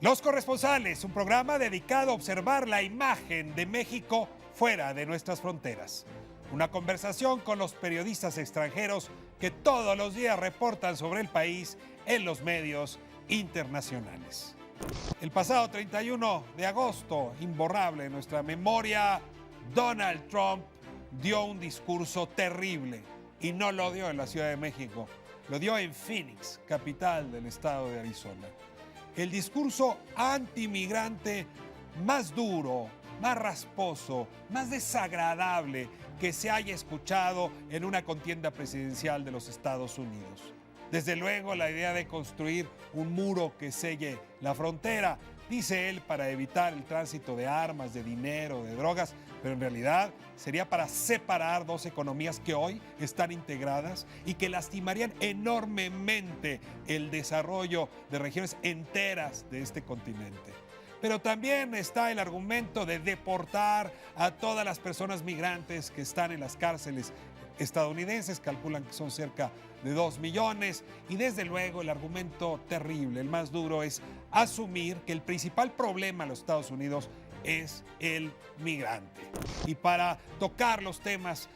Los Corresponsales, un programa dedicado a observar la imagen de México fuera de nuestras fronteras. Una conversación con los periodistas extranjeros que todos los días reportan sobre el país en los medios internacionales. El pasado 31 de agosto, imborrable en nuestra memoria, Donald Trump dio un discurso terrible y no lo dio en la Ciudad de México, lo dio en Phoenix, capital del estado de Arizona. El discurso antimigrante más duro, más rasposo, más desagradable que se haya escuchado en una contienda presidencial de los Estados Unidos. Desde luego, la idea de construir un muro que selle la frontera, dice él, para evitar el tránsito de armas, de dinero, de drogas, pero en realidad sería para separar dos economías que hoy están integradas y que lastimarían enormemente el desarrollo de regiones enteras de este continente. Pero también está el argumento de deportar a todas las personas migrantes que están en las cárceles estadounidenses, calculan que son cerca de 2 millones, y desde luego el argumento terrible, el más duro, es asumir que el principal problema en los Estados Unidos es el migrante. Y para tocar los temas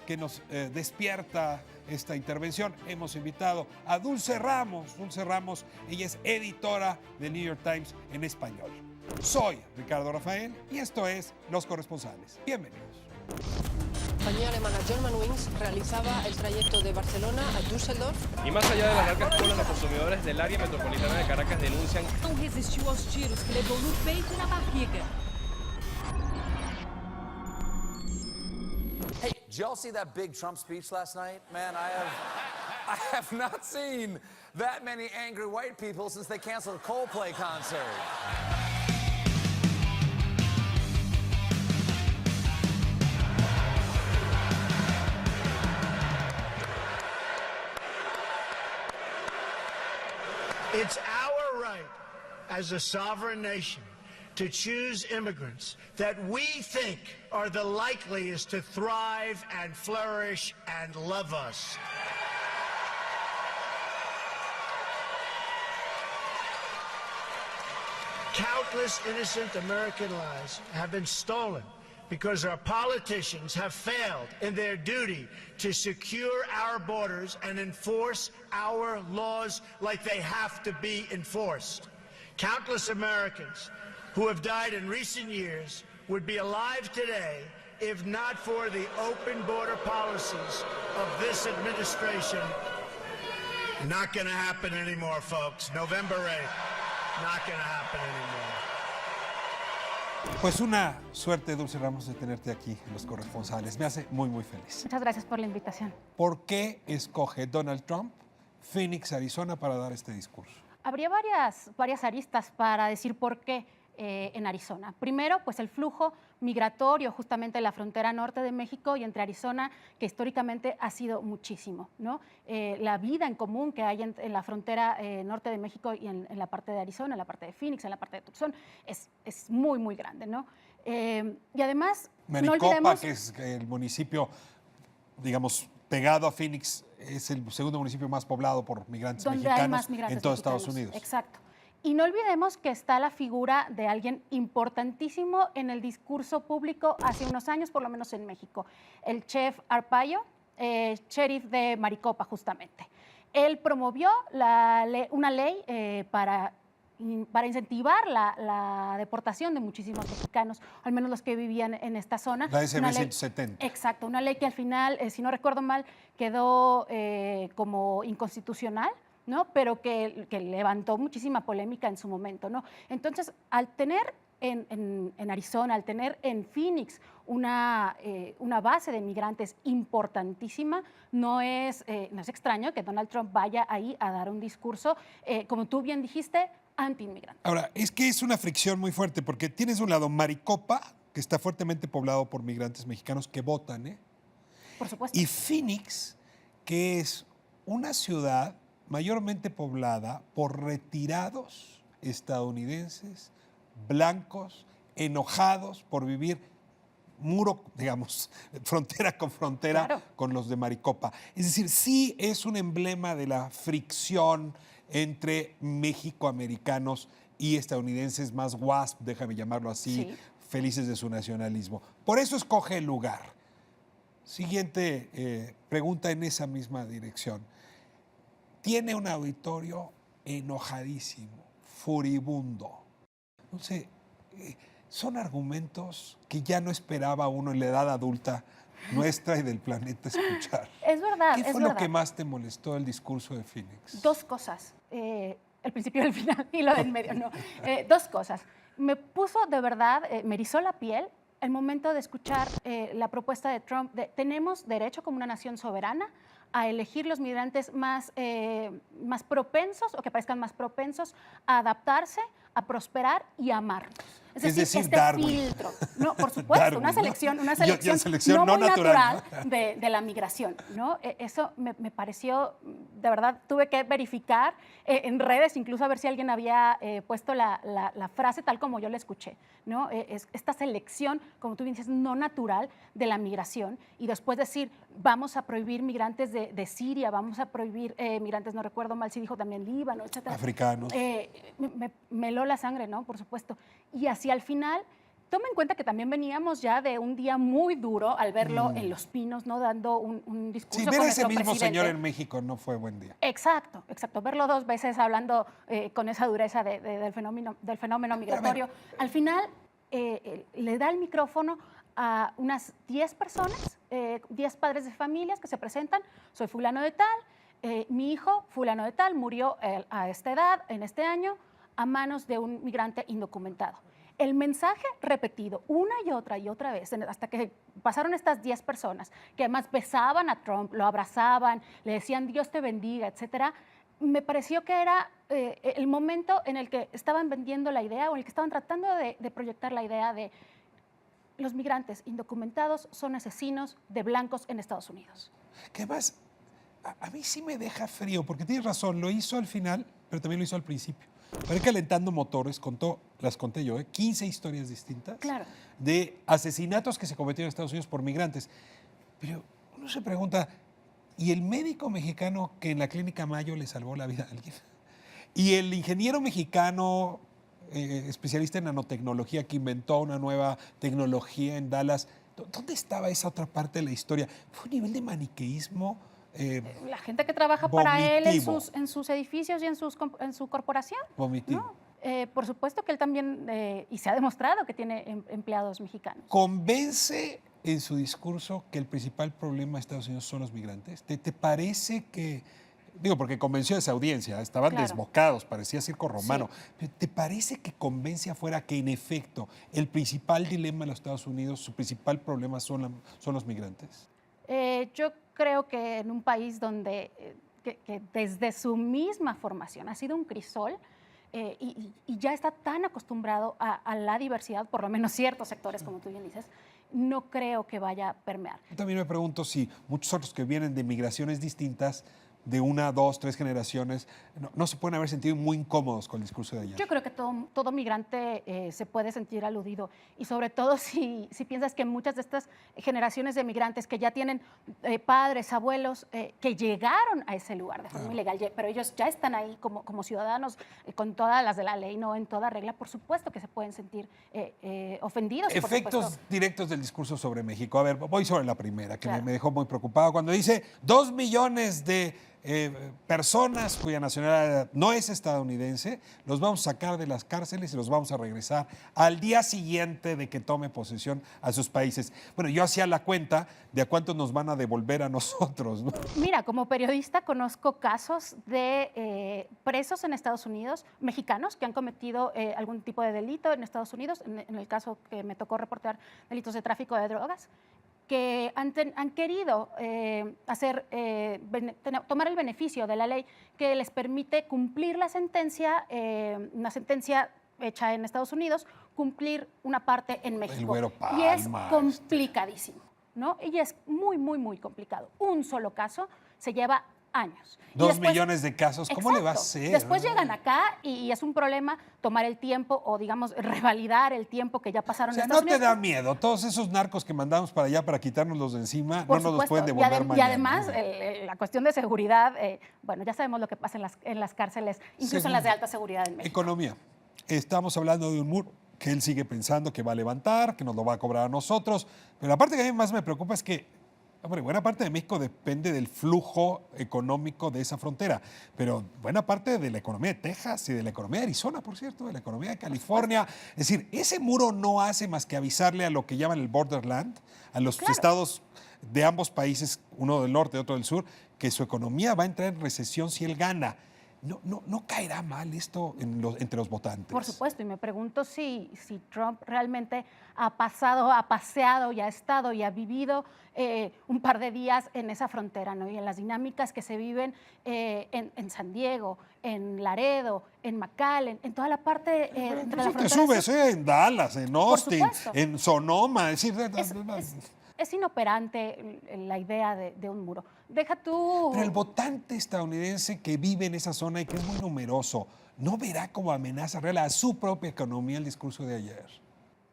que nos despierta esta intervención, hemos invitado a Dulce Ramos. Dulce Ramos, ella es editora del New York Times en español. Soy Ricardo Rafael y esto es Los Corresponsales. Bienvenidos. La compañía alemana Germanwings realizaba el trayecto de Barcelona a Düsseldorf. Y más allá de las largas colas, los consumidores del área metropolitana de Caracas denuncian. Não resistiu aos tiros que levou no peito e na barriga. Hey, did y'all see that big Trump speech last night? Man, I have not seen that many angry white people since they canceled a Coldplay concert. It's our right as a sovereign nation to choose immigrants that we think are the likeliest to thrive and flourish and love us. Countless innocent American lives have been stolen because our politicians have failed in their duty to secure our borders and enforce our laws like they have to be enforced. Countless Americans who have died in recent years would be alive today if not for the open border policies of this administration. Not gonna happen anymore, folks. November 8th, not gonna happen anymore. Pues una suerte, Dulce Ramos, de tenerte aquí en Los Corresponsales. Me hace muy, muy feliz. Muchas gracias por la invitación. ¿Por qué escoge Donald Trump Phoenix, Arizona, para dar este discurso? Habría varias aristas para decir por qué en Arizona. Primero, pues el flujo migratorio justamente en la frontera norte de México y entre Arizona, que históricamente ha sido muchísimo, ¿no? La vida en común que hay en la frontera norte de México y en la parte de Arizona, en la parte de Phoenix, en la parte de Tucson, es muy, muy grande, ¿no? Y además, Maricopa, no olvidemos, que es el municipio, digamos, pegado a Phoenix, es el segundo municipio más poblado por migrantes donde mexicanos hay más migrantes en todo mexicanos. Estados Unidos. Exacto. Y no olvidemos que está la figura de alguien importantísimo en el discurso público hace unos años, por lo menos en México, el chef Arpaio, sheriff de Maricopa, justamente. Él promovió una ley para incentivar la deportación de muchísimos mexicanos, al menos los que vivían en esta zona. La SB 170. Exacto, una ley que al final, si no recuerdo mal, quedó como inconstitucional, ¿no? Pero que levantó muchísima polémica en su momento, ¿no? Entonces, al tener en Arizona, al tener en Phoenix una base de migrantes importantísima, no es extraño que Donald Trump vaya ahí a dar un discurso, como tú bien dijiste, anti-inmigrante. Ahora, es que es una fricción muy fuerte, porque tienes de un lado Maricopa, que está fuertemente poblado por migrantes mexicanos que votan, ¿eh? Por supuesto. Y Phoenix, que es una ciudad mayormente poblada por retirados estadounidenses, blancos, enojados por vivir muro, digamos, frontera con frontera, claro, con los de Maricopa. Es decir, sí es un emblema de la fricción entre mexicoamericanos y estadounidenses más WASP, déjame llamarlo así, Sí. felices de su nacionalismo. Por eso escoge el lugar. Siguiente pregunta en esa misma dirección. Tiene un auditorio enojadísimo, furibundo. No sé, son argumentos que ya no esperaba uno en la edad adulta nuestra y del planeta escuchar. Es verdad, ¿Qué es fue lo verdad. que más te molestó del discurso de Phoenix? Dos cosas. El principio y el final y lo del medio, no. Dos cosas. Me puso de verdad, me erizó la piel el momento de escuchar la propuesta de Trump de tenemos derecho como una nación soberana a elegir los migrantes más propensos o que parezcan más propensos a adaptarse, a prosperar y a amarnos. Es decir, este Darwin. filtro. No, por supuesto, Darwin, una ¿no? selección, Ya selección no muy natural, natural de la migración, ¿no? Eso me pareció, de verdad, tuve que verificar en redes, incluso a ver si alguien había puesto la frase tal como yo la escuché, ¿no? Esta selección, como tú bien dices, no natural de la migración y después decir, vamos a prohibir migrantes de Siria, vamos a prohibir migrantes, no recuerdo mal si dijo también Líbano, etcétera. Africanos. Me heló la sangre, ¿no? Por supuesto. Y hacia el final, toma en cuenta que también veníamos ya de un día muy duro al verlo en Los Pinos, ¿no? Dando un discurso Sí, con ver a nuestro ese mismo presidente. señor en México no fue buen día. Exacto, exacto. Verlo dos veces hablando con esa dureza del fenómeno migratorio. Al final, le da el micrófono a unas 10 personas, 10 padres de familias que se presentan. Soy fulano de tal, mi hijo, fulano de tal, murió a esta edad, en este año, a manos de un migrante indocumentado. El mensaje repetido una y otra vez, hasta que pasaron estas 10 personas, que además besaban a Trump, lo abrazaban, le decían Dios te bendiga, etcétera, me pareció que era el momento en el que estaban vendiendo la idea o en el que estaban tratando de proyectar la idea de los migrantes indocumentados son asesinos de blancos en Estados Unidos. Que además, a mí sí me deja frío, porque tienes razón, lo hizo al final, pero también lo hizo al principio. Para ir calentando motores, las conté yo, 15 historias distintas Claro. de asesinatos que se cometieron en Estados Unidos por migrantes. Pero uno se pregunta, ¿y el médico mexicano que en la clínica Mayo le salvó la vida a alguien? ¿Y el ingeniero mexicano especialista en nanotecnología que inventó una nueva tecnología en Dallas? ¿Dónde estaba esa otra parte de la historia? Fue un nivel de maniqueísmo. La gente que trabaja para él Vomitivo. en sus edificios y en su corporación. Vomitivo. ¿No? Por supuesto que él también, y se ha demostrado que tiene empleados mexicanos. ¿Convence en su discurso que el principal problema de Estados Unidos son los migrantes? ¿Te parece que, digo, porque convenció a esa audiencia, estaban Claro. desbocados, parecía circo romano, Sí. pero ¿te parece que convence afuera que en efecto el principal dilema de los Estados Unidos, su principal problema son los migrantes? Yo creo que en un país donde que desde su misma formación ha sido un crisol y ya está tan acostumbrado a la diversidad, por lo menos ciertos sectores, como tú bien dices, no creo que vaya a permear. Yo también me pregunto si muchos otros que vienen de migraciones distintas, de 1, 2, 3 generaciones, no se pueden haber sentido muy incómodos con el discurso de ayer. Yo creo que todo migrante se puede sentir aludido y sobre todo si piensas que muchas de estas generaciones de migrantes que ya tienen padres, abuelos, que llegaron a ese lugar de forma ilegal, pero ellos ya están ahí como ciudadanos con todas las de la ley, no en toda regla, por supuesto que se pueden sentir ofendidos. Y por Efectos supuesto, directos del discurso sobre México. A ver, voy sobre la primera, que Claro. me dejó muy preocupado. Cuando dice 2 millones de personas cuya nacionalidad no es estadounidense, los vamos a sacar de las cárceles y los vamos a regresar al día siguiente de que tome posesión a sus países. Bueno, yo hacía la cuenta de a cuántos nos van a devolver a nosotros, ¿no? Mira, como periodista conozco casos de presos en Estados Unidos, mexicanos, que han cometido algún tipo de delito en Estados Unidos, en el caso que me tocó reportear delitos de tráfico de drogas, que han querido tomar el beneficio de la ley que les permite cumplir la sentencia, una sentencia hecha en Estados Unidos, cumplir una parte en México. Güero Y es Palma, complicadísimo, ¿no? Y es muy, muy, muy complicado. Un solo caso se lleva años. Y 2 después- millones de casos, ¿cómo le va a Exacto. hacer? Después llegan acá y es un problema tomar el tiempo o, digamos, revalidar el tiempo que ya pasaron O sea, en no Estados te Unidos. da miedo. Todos esos narcos que mandamos para allá para quitárnoslos de encima, Por no nos los supuesto. pueden Y devolver mañana. Y además, la cuestión de seguridad, bueno, ya sabemos lo que pasa en las cárceles, incluso en las de alta seguridad en México. Economía. Estamos hablando de un muro que él sigue pensando que va a levantar, que nos lo va a cobrar a nosotros. Pero la parte que a mí más me preocupa es que, hombre, buena parte de México depende del flujo económico de esa frontera, pero buena parte de la economía de Texas y de la economía de Arizona, por cierto, de la economía de California. Es decir, ese muro no hace más que avisarle a lo que llaman el borderland, a los estados de ambos países, uno del norte y otro del sur, que su economía va a entrar en recesión si él gana. No caerá mal esto entre los votantes. Por supuesto, y me pregunto si Trump realmente ha paseado y ha estado y ha vivido un par de días en esa frontera, ¿no? Y en las dinámicas que se viven en San Diego, en Laredo, en McAllen, en toda la parte entre la frontera. Te subes en Dallas, en Austin, supuesto. en Sonoma. Es decir, es inoperante la idea de un muro. Deja tú... Pero el votante estadounidense que vive en esa zona y que es muy numeroso, ¿no verá como amenaza real a su propia economía el discurso de ayer?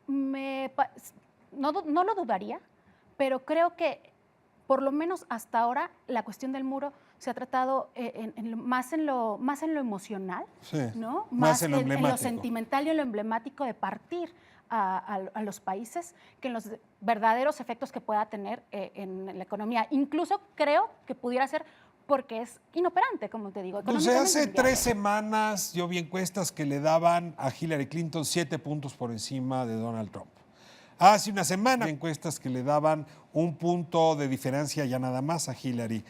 No lo dudaría, pero creo que por lo menos hasta ahora la cuestión del muro se ha tratado más en lo emocional, Sí, ¿no? más en lo en lo emblemático. sentimental y en lo emblemático de partir a los países que en los verdaderos efectos que pueda tener en la economía. Incluso creo que pudiera ser porque es inoperante, como te digo. Entonces, hace económicamente 3 semanas yo vi encuestas que le daban a Hillary Clinton 7 puntos por encima de Donald Trump. Hace una semana vi encuestas que le daban 1 punto de diferencia ya nada más a Hillary,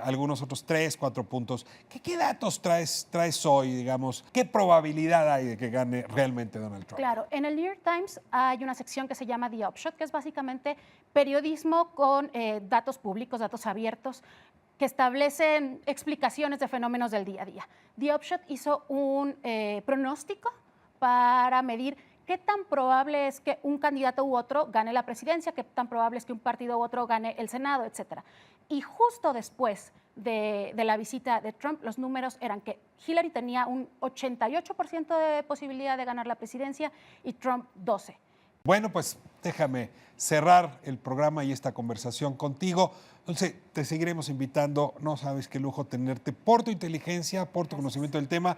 algunos otros 3, 4 puntos. ¿Qué datos traes hoy, digamos? ¿Qué probabilidad hay de que gane realmente Donald Trump? Claro, en el New York Times hay una sección que se llama The Upshot, que es básicamente periodismo con datos públicos, datos abiertos, que establecen explicaciones de fenómenos del día a día. The Upshot hizo un pronóstico para medir qué tan probable es que un candidato u otro gane la presidencia, qué tan probable es que un partido u otro gane el Senado, etcétera. Y justo después de la visita de Trump, los números eran que Hillary tenía un 88% de posibilidad de ganar la presidencia y Trump 12%. Bueno, pues déjame cerrar el programa y esta conversación contigo. Entonces, te seguiremos invitando. No sabes qué lujo tenerte por tu inteligencia, por tu conocimiento del tema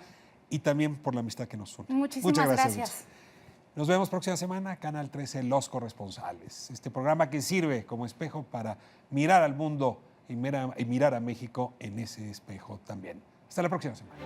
y también por la amistad que nos une. Muchísimas Muchas gracias. Dulce. Nos vemos próxima semana, Canal 13, Los Corresponsales. Este programa que sirve como espejo para mirar al mundo y mirar a México en ese espejo también. Hasta la próxima semana.